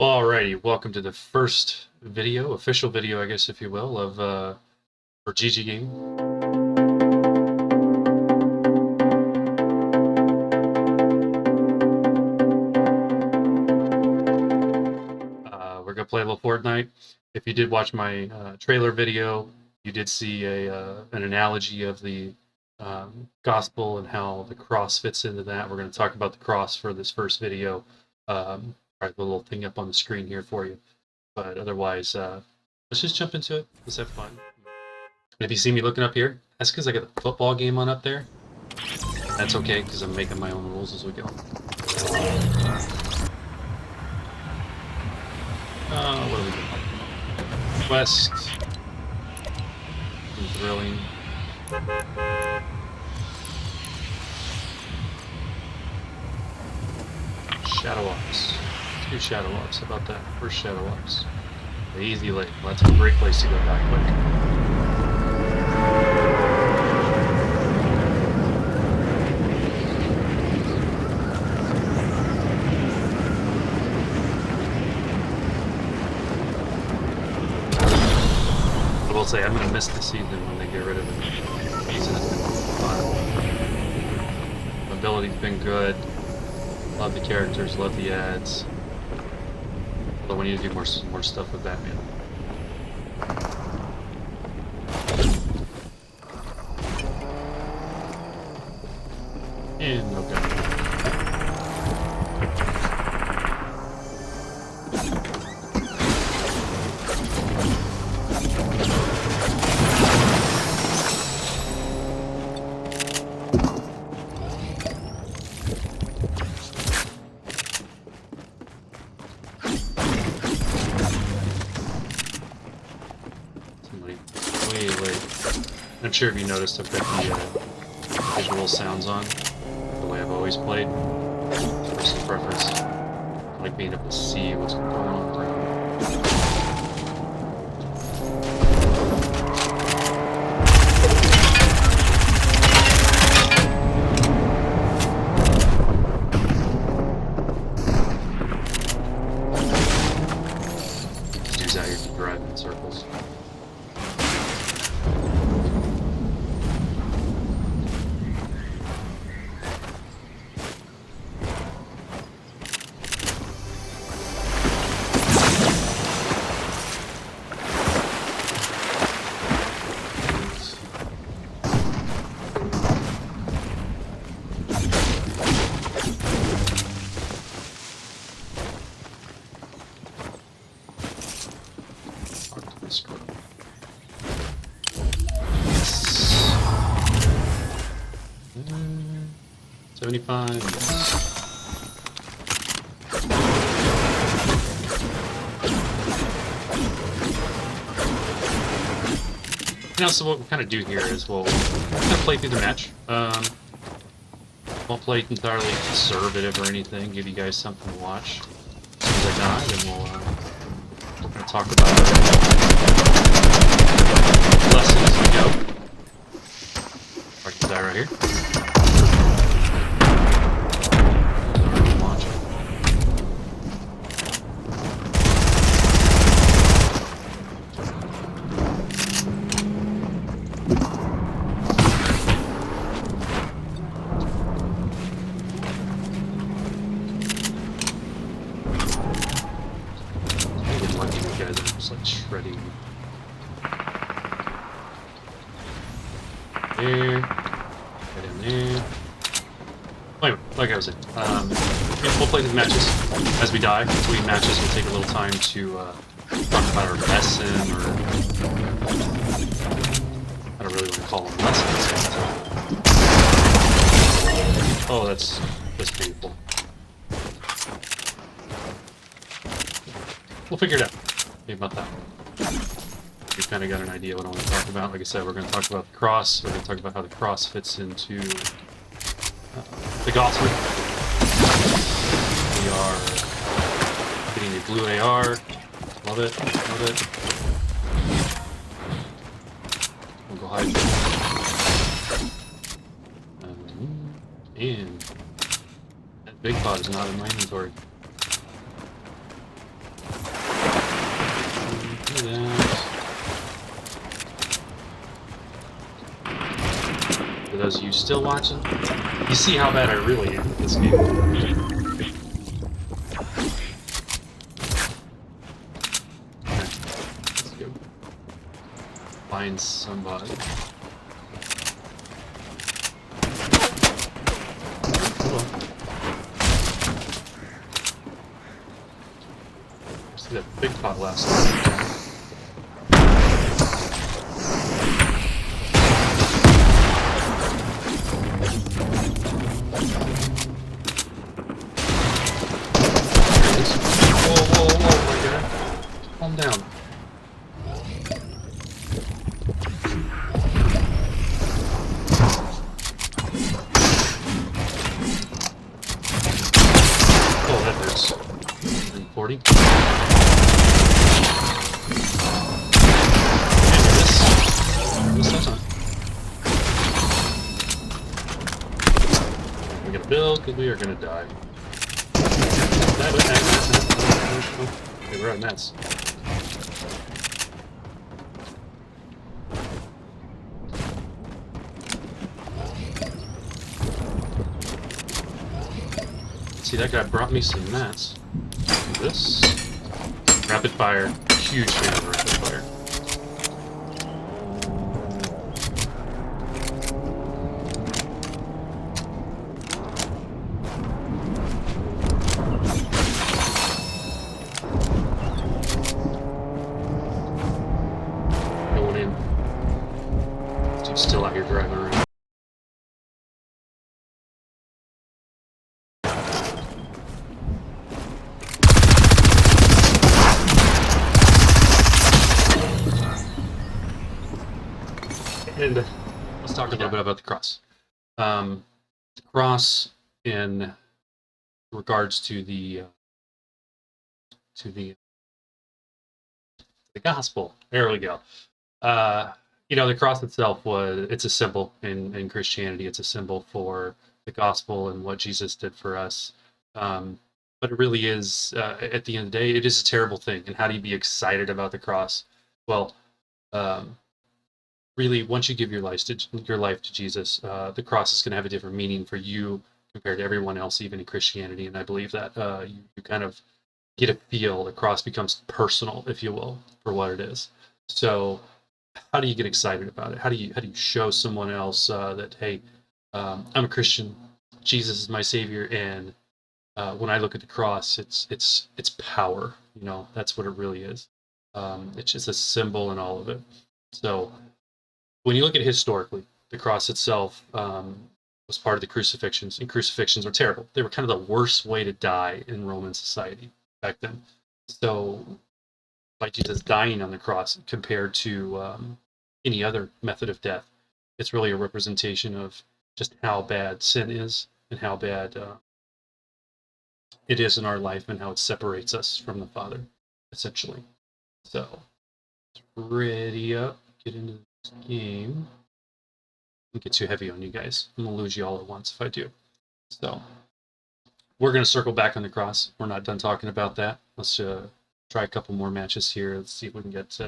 Alrighty, welcome to the first video, official video, I guess, if you will, of for GG Game. We're gonna play a little Fortnite. If you did watch my trailer video, you did see an analogy of the gospel and how the cross fits into that. We're gonna talk about the cross for this first video. Right, the little thing up on the screen here for you. But otherwise, let's just jump into it. Let's have fun. And if you see me looking up here, that's because I got the football game on up there. That's okay, because I'm making my own rules as we go. What do we do? Quest. Thrilling. Shadow Ops. Let's do Shadow Ops. How about that? First Shadow Ops. The easy lake. Well, that's a great place to go back quick. I will say I'm gonna miss the season when they get rid of it. The season has been fun. Mobility's been good. Love the characters, love the ads. Although we need to do more stuff with Batman. And no gun. Way late. I'm sure if you noticed I've got the visual sounds on, the way I've always played. Personal preference. I like being able to see what's going on around. Dude's out here driving in circles. Scroll. 75. Now, so what we'll kind of do here is we'll kind of play through the match. Won't play entirely conservative or anything. Give you guys something to watch. As soon as I die, then we'll talk about it. Lesson as we go. I can die right here. Launch. I'm lucky you guys are just like shredding. There, get in there. Anyway, like I was saying, we'll play these matches as we die. Between matches, we'll take a little time to talk about our lesson, or I don't really want to call them lessons. Oh, that's painful. We'll figure it out. Think about that. You've kind of got an idea what I want to talk about. Like I said, we're going to talk about the cross. We're going to talk about how the cross fits into the gospel. We are getting a blue AR. Love it. Love it. We'll go hide. And that big pot is not in my inventory. those of you still watching, you see how bad I really am at this game. Okay, let's go find somebody. Hold on. See that big pot last time. Calm down. Oh, that hurts. 40. We're gonna build because we are gonna die. Okay, we're at mats. See, that guy brought me some mats. This rapid fire, huge fan of rapid fire. Going in. Dude's still out here driving around. And let's talk a little bit about the cross. The cross, in regards to the gospel. There we go. You know, the cross itself it's a symbol in Christianity. It's a symbol for the gospel and what Jesus did for us. But it really is, at the end of the day, it is a terrible thing. And how do you be excited about the cross? Well, really, once you give your life to Jesus, the cross is going to have a different meaning for you compared to everyone else, even in Christianity. And I believe that you kind of get a feel. The cross becomes personal, if you will, for what it is. So, how do you get excited about it? How do you show someone else that, hey, I'm a Christian, Jesus is my Savior, and when I look at the cross, it's power. You know, that's what it really is. It's just a symbol in all of it. So, when you look at it historically, the cross itself was part of the crucifixions, and crucifixions were terrible. They were kind of the worst way to die in Roman society back then. So, like Jesus dying on the cross compared to any other method of death, it's really a representation of just how bad sin is and how bad it is in our life and how it separates us from the Father, essentially. So, let's ready up, get into this game. Don't get too heavy on you guys. I'm going to lose you all at once if I do. So, we're going to circle back on the cross. We're not done talking about that. Let's try a couple more matches here. Let's see if we can get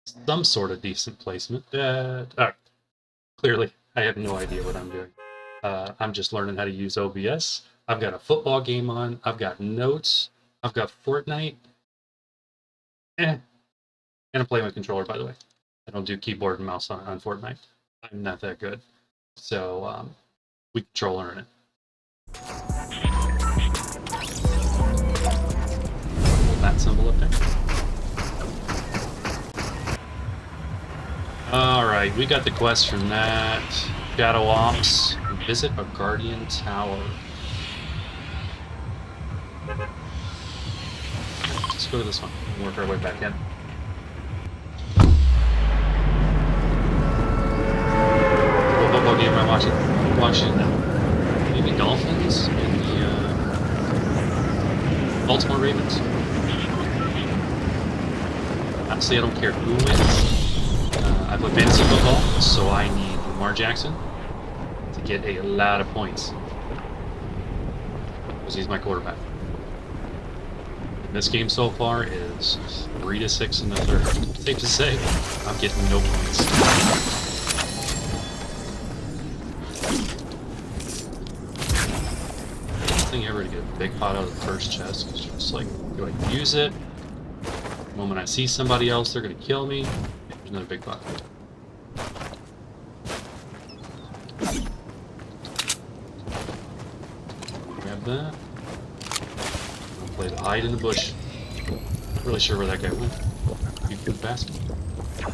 some sort of decent placement. Clearly, I have no idea what I'm doing. I'm just learning how to use OBS. I've got a football game on. I've got notes. I've got Fortnite. And I'm playing with controller, by the way. I don't do keyboard and mouse on Fortnite. I'm not that good. So, we control learn it. That symbol up there. Alright, we got the quest from that. Shadow Ops. Visit a Guardian Tower. Let's go to this one and work our way back in. What football game am I watching? I'm watching maybe Dolphins and the Baltimore Ravens. Honestly, I don't care who wins. I play fantasy football, so I need Lamar Jackson to get a lot of points. Because he's my quarterback. And this game so far is 3-6 in the third. Safe to say, I'm getting no points. thing ever to get a big pot out of the first chest, because you're just like, do I use it? The moment I see somebody else, they're gonna kill me. Okay, there's another big pot. Grab that. I'll play the hide in the bush. Not really sure where that guy went. You too fast. There.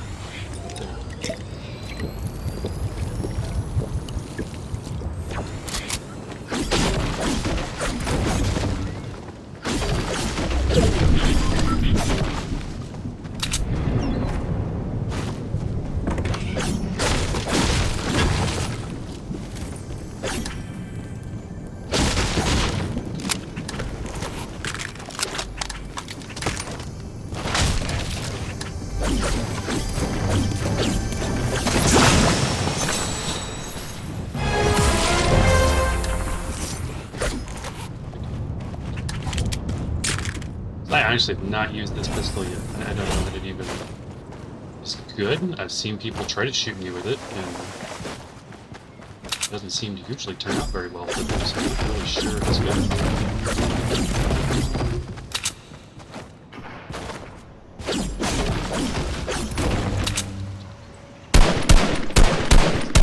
I honestly have not used this pistol yet. I don't know that it even is good. I've seen people try to shoot me with it, and it doesn't seem to usually turn out very well for them, so I'm not really sure if it's good.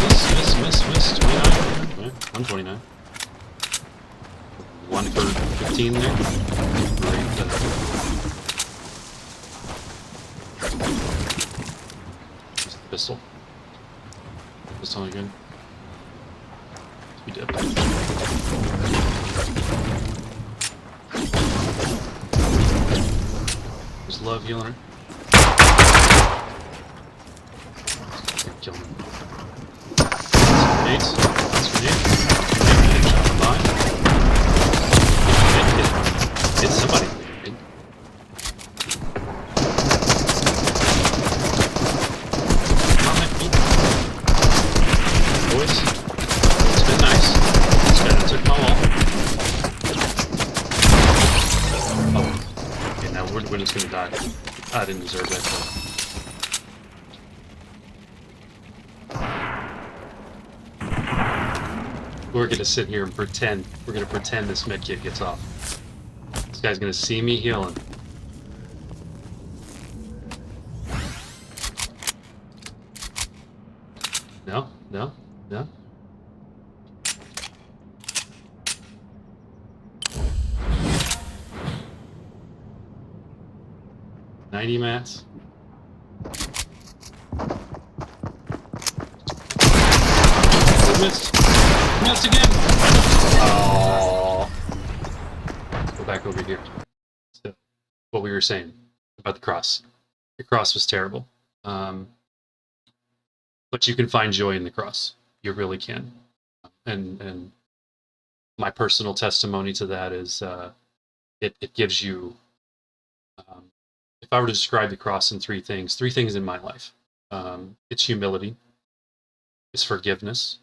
Miss. 29. Okay, 129. 1 for 15 there. Great. Use the pistol. Pistol again. Be dead. There's love healing her. Kill him. Grenades. Hit somebody. Come on, people. Boys. It's been nice. This guy that took my wall. Oh. Okay, now we're just gonna die. I didn't deserve that kill. We're gonna sit here and pretend. We're gonna pretend this medkit gets off. This guy's gonna see me healing. No. 90 mats. Missed again! Oh. Let's go back over here. So, what we were saying about the cross. The cross was terrible. But you can find joy in the cross. You really can. And my personal testimony to that is it gives you, if I were to describe the cross in three things in my life. It's humility, it's forgiveness,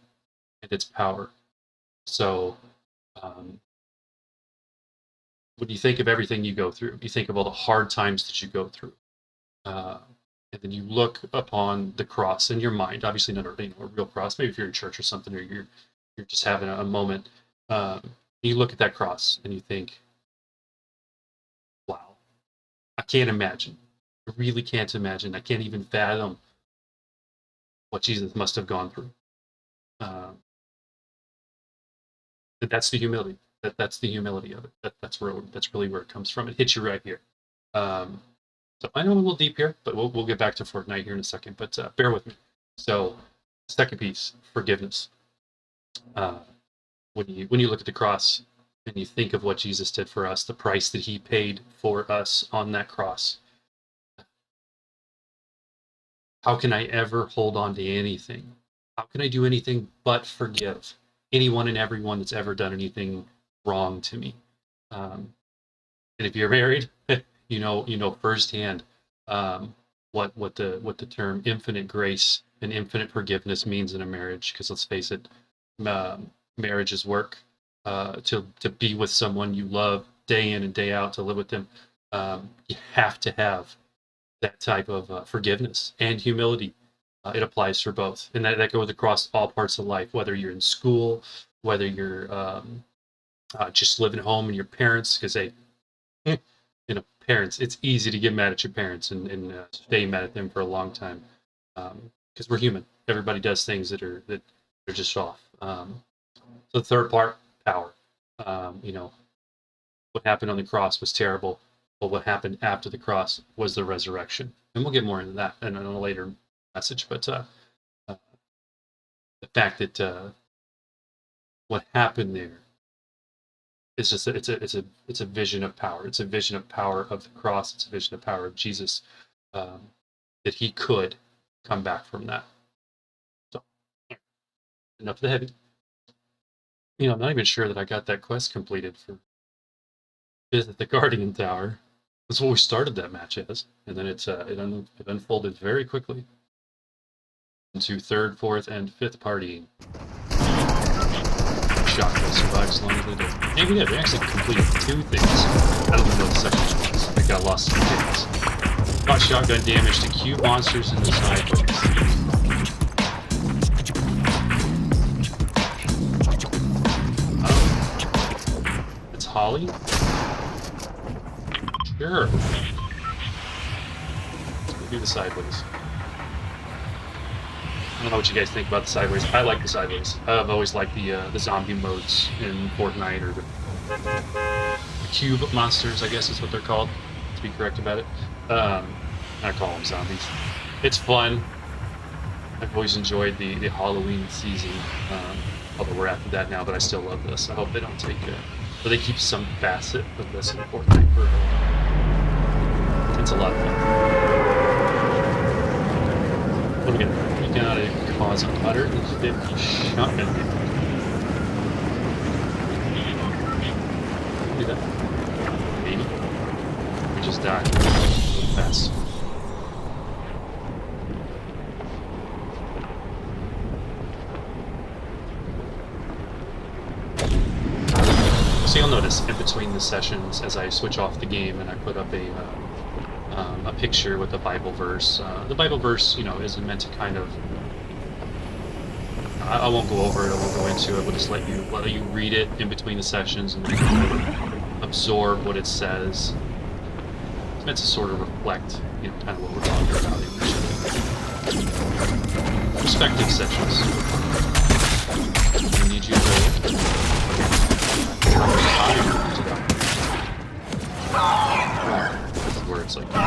and its power. So when you think of everything you go through, you think of all the hard times that you go through, and then you look upon the cross in your mind. Obviously, not a real cross. Maybe if you're in church or something, or you're just having a moment. You look at that cross and you think, "Wow, I can't imagine. I really can't imagine. I can't even fathom what Jesus must have gone through." That's the humility. That's the humility of it. That's really where it comes from. It hits you right here. So I know I'm a little deep here, but we'll get back to Fortnite here in a second. But bear with me. So, second piece, forgiveness. When you look at the cross and you think of what Jesus did for us, the price that He paid for us on that cross, how can I ever hold on to anything? How can I do anything but forgive anyone and everyone that's ever done anything wrong to me? And if you're married, you know firsthand what the term infinite grace and infinite forgiveness means in a marriage. Because let's face it, marriage is work. To be with someone you love day in and day out, to live with them, you have to have that type of forgiveness and humility. It applies for both, and that goes across all parts of life. Whether you're in school, whether you're just living at home and your parents, because they, parents, it's easy to get mad at your parents and stay mad at them for a long time, because we're human. Everybody does things that are just off. So the third part, power. What happened on the cross was terrible, but what happened after the cross was the resurrection, and we'll get more into that in a later message. But the fact that what happened there is just it's a vision of power. It's a vision of power of the cross. It's a vision of power of Jesus, that he could come back from that. So enough of the heavy. I'm not even sure that I got that quest completed for visit the Guardian Tower. That's what we started that match as, and then it unfolded very quickly into third, fourth, and fifth party. Shotgun survived as long as they did. And we did. We actually completed 2 things. I don't know what the second one was. I got lost in the things. Got shotgun damage to cube monsters in the sideways. It's Holly? Sure. Let's do the sideways. I don't know what you guys think about the sideways. I like the sideways. I've always liked the zombie modes in Fortnite, or the cube monsters, I guess is what they're called, to be correct about it. I call them zombies. It's fun. I've always enjoyed the Halloween season, although we're after that now, but I still love this. I hope they don't take or they keep some facet of this in Fortnite for it's a lot of fun. What do we get? You got to cause 150 shotgun damage. Do that. Maybe. We just died. Real fast. So you'll notice in between the sessions, as I switch off the game and I put up a picture with a Bible verse. The Bible verse, is meant to kind of. I won't go over it. I won't go into it. We'll just let you read it in between the sessions and absorb what it says. It's meant to sort of reflect, kind of what we're talking about in each respective sessions. I need you to. This is where it's like, when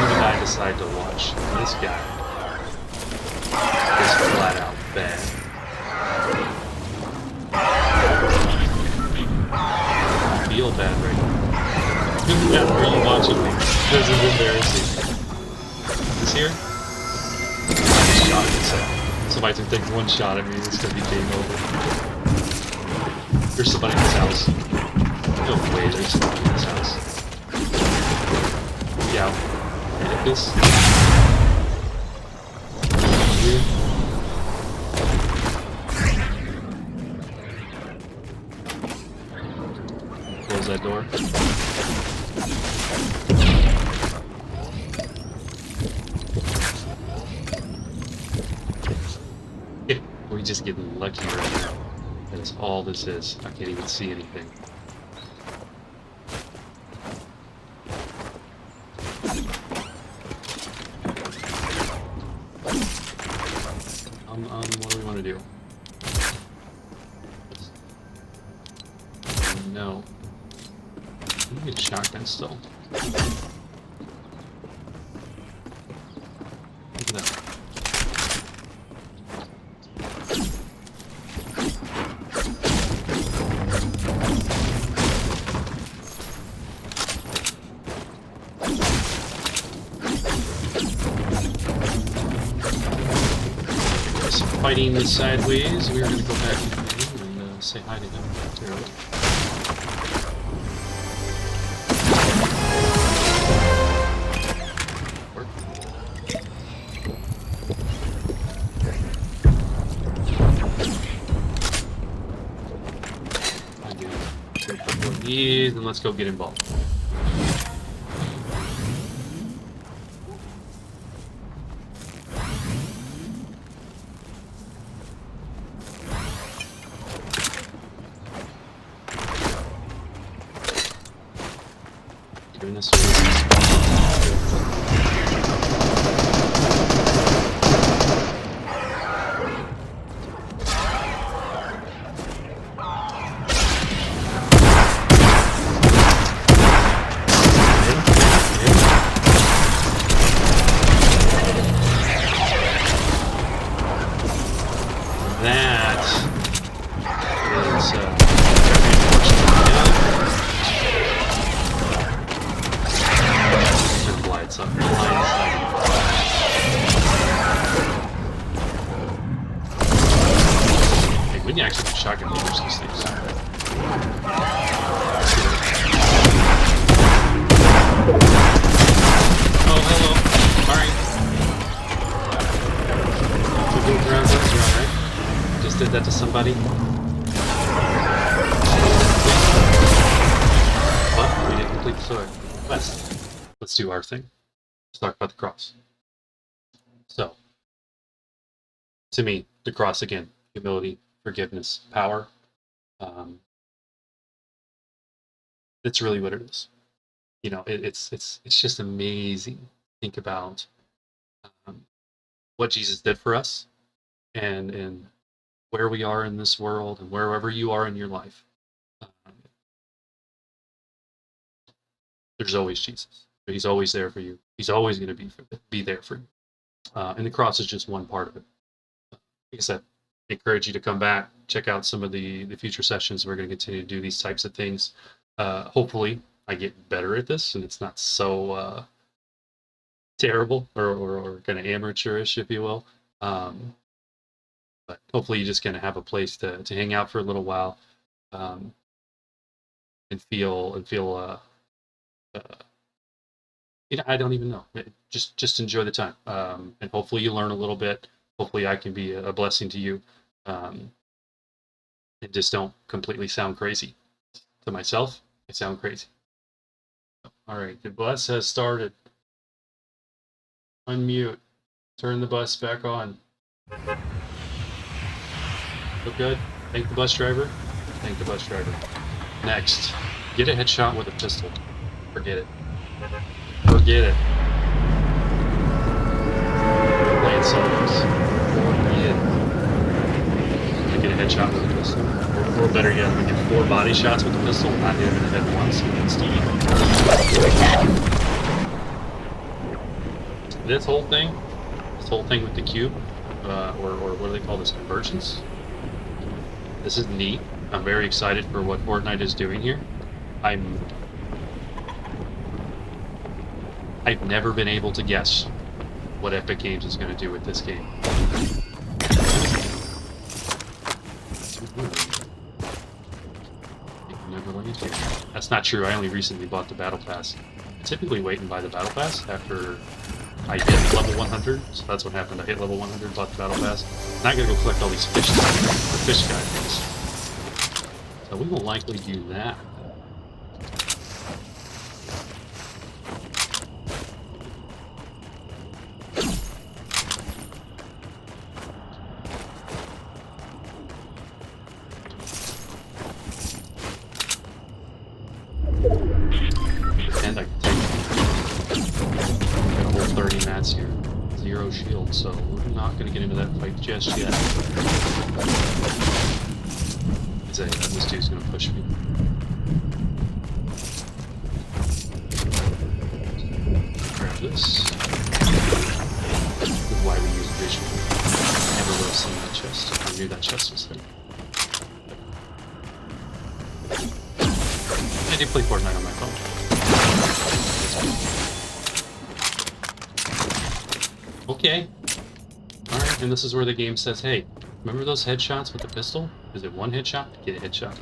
did I decide to watch this guy? This flat out bad. I feel bad right now. Yeah, are you watching me? This is embarrassing. This here? I shot myself. Somebody can take one shot at me, it's gonna be game over. There's somebody in this house. No way there's somebody in this house. Yeah. Hit this. Here. Close that door. Yeah, we're just getting lucky right now. That's all this is. I can't even see anything. What do we want to do? No. I need a shotgun still. Look at that. Fighting sideways, we're going to go back and say hi to them. Take a couple of these and let's go get involved. goodness. That is lights up. Hey, we can actually shotgun use these things. Oh, hello. Alright. Two good rounds up, right? Just did that to somebody. But we didn't complete the story. Let's do our thing. Let's talk about the cross. So, to me, the cross again: humility, forgiveness, power. That's really what it is. You know, it's just amazing to think about what Jesus did for us, and where we are in this world, and wherever you are in your life. There's always Jesus. He's always there for you. He's always going to be there for you. And the cross is just one part of it. Like I said, I encourage you to come back, check out some of the future sessions. We're going to continue to do these types of things. Hopefully, I get better at this, and it's not so terrible or kind of amateurish, if you will. But hopefully, you just kind of have a place to hang out for a little while, and feel. I don't even know. Just enjoy the time, and hopefully you learn a little bit. Hopefully I can be a blessing to you, and just don't completely sound crazy. To myself, I sound crazy. All right, the bus has started. Unmute. Turn the bus back on. Look good. Thank the bus driver. Thank the bus driver. Next, get a headshot with a pistol. Forget it. Forget it. Playing solos. Forget it. I get a headshot with a pistol. Or better yet, we get 4 body shots with a pistol and not hit him in the head once. This whole thing with the cube, or what do they call this, convergence? This is neat. I'm very excited for what Fortnite is doing here. I've never been able to guess what Epic Games is going to do with this game. That's not true. I only recently bought the Battle Pass. I typically wait and buy the Battle Pass after I hit level 100. So that's what happened. I hit level 100, bought the Battle Pass. Now I gotta go collect all these fish guy things. So we will likely do that. And I can take a whole 30 mats here. 0 shield, so we're not going to get into that fight just yet. This dude's going to push me. Grab this. This is why we use vision. Never would have seen that chest. I knew that chest was there. I do play Fortnite on my phone. Okay. Alright, and this is where the game says, hey, remember those headshots with the pistol? Is it 1 headshot? Get a headshot.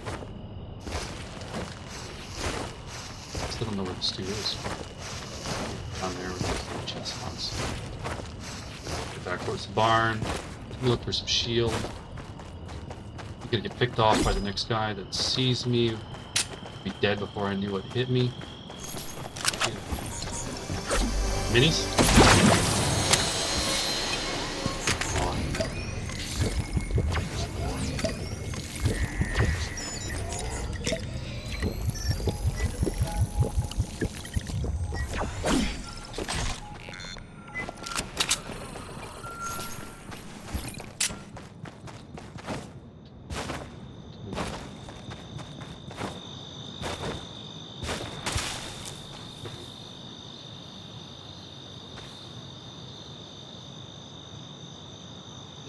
Still don't know where this dude is. Down there with the chest box. Get back towards the barn. Look for some shield. I'm gonna get picked off by the next guy that sees me. Be dead before I knew what hit me. Yeah. Minis?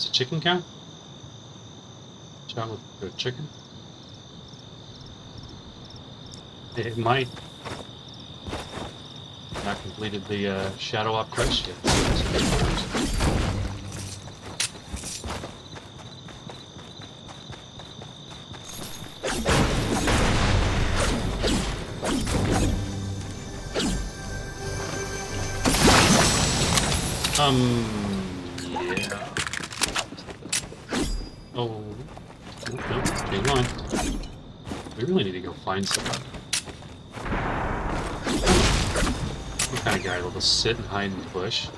It's a chicken cow? Shot with the chicken? It might. Not completed the shadow op quest yet. Yeah. Oh, no, change line. We really need to go find somebody. What kind of guy will just sit and hide in the bush?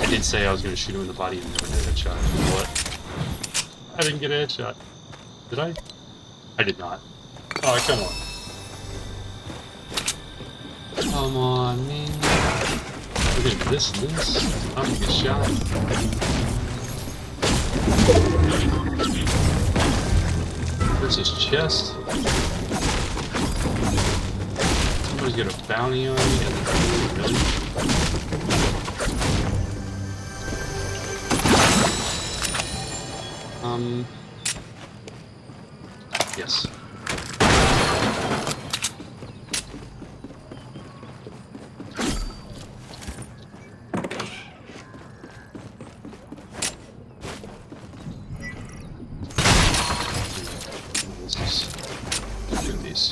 I did say I was going to shoot him in the body and never get a headshot. What? I didn't get a headshot. Did I? I did not. Oh, come on. Come on, man. Look at this and this. I'm gonna get shot. Where's his chest? Somebody's got a bounty on me. Really? Yes. Look at these.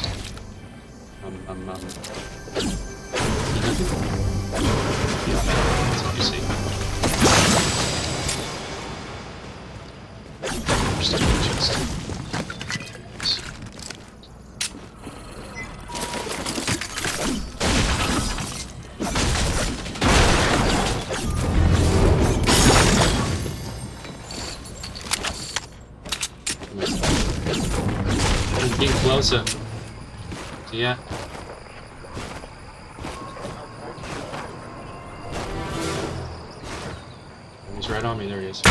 Yeah, that's what you see. Just a chest. I'm getting closer. Yeah. He's right on me. There he is.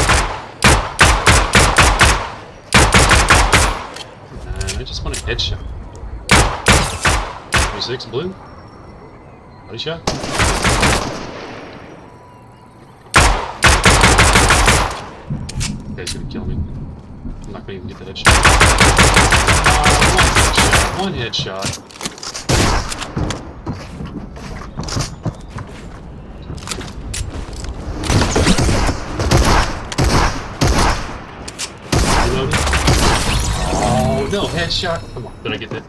And I just want a headshot. 26 blue. Body shot. Guy's gonna kill me. I'm not gonna even get the headshot. One headshot. Reloading. Oh no, headshot. Come on, did I get that?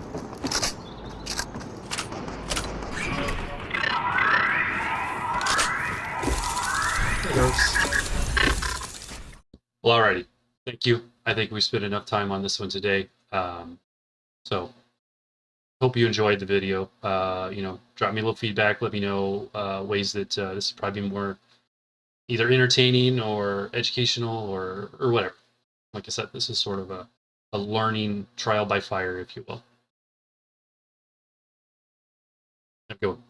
Well, alrighty. Thank you. I think we spent enough time on this one today. So, hope you enjoyed the video. Drop me a little feedback. Let me know ways that this is probably more either entertaining or educational or whatever. Like I said, this is sort of a learning trial by fire, if you will. Have a good one.